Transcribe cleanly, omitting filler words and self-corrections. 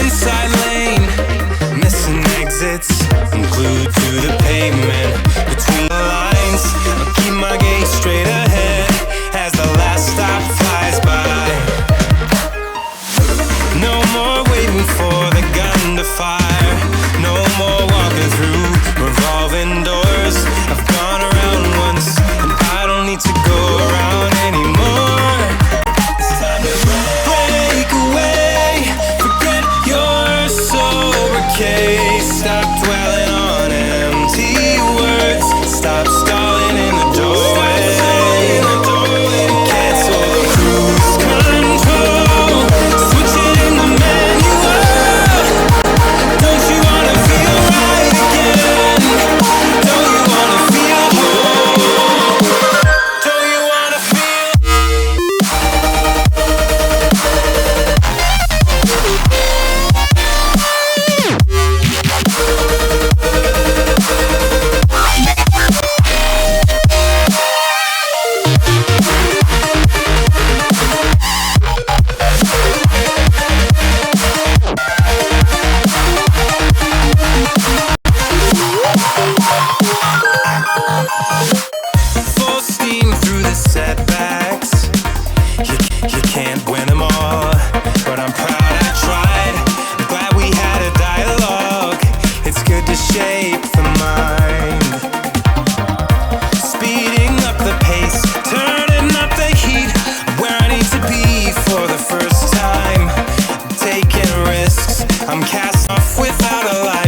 inside lane, missing exits. I'm glued to the pavement between the lines. I'll keep my gaze straight ahead as the last stop flies by. No more waiting for the gun to fire. No more walking through revolving doors. I've gone around once and I don't need to go around anymore. It's time to break away. Forget your sober case. Stop dwelling on empty words. Stop stalling in the doorway. Cancel the cruise control. Switch it in the manual. Don't you wanna feel right again? Don't you wanna feel whole? Don't you wanna feel? Full steam through the setbacks. You can't win them all, but I'm proud I tried. I'm glad we had a dialogue. It's good to shape the mind. Speeding up the pace, turning up the heat. I'm where I need to be for the first time. Taking risks, I'm cast off without a light.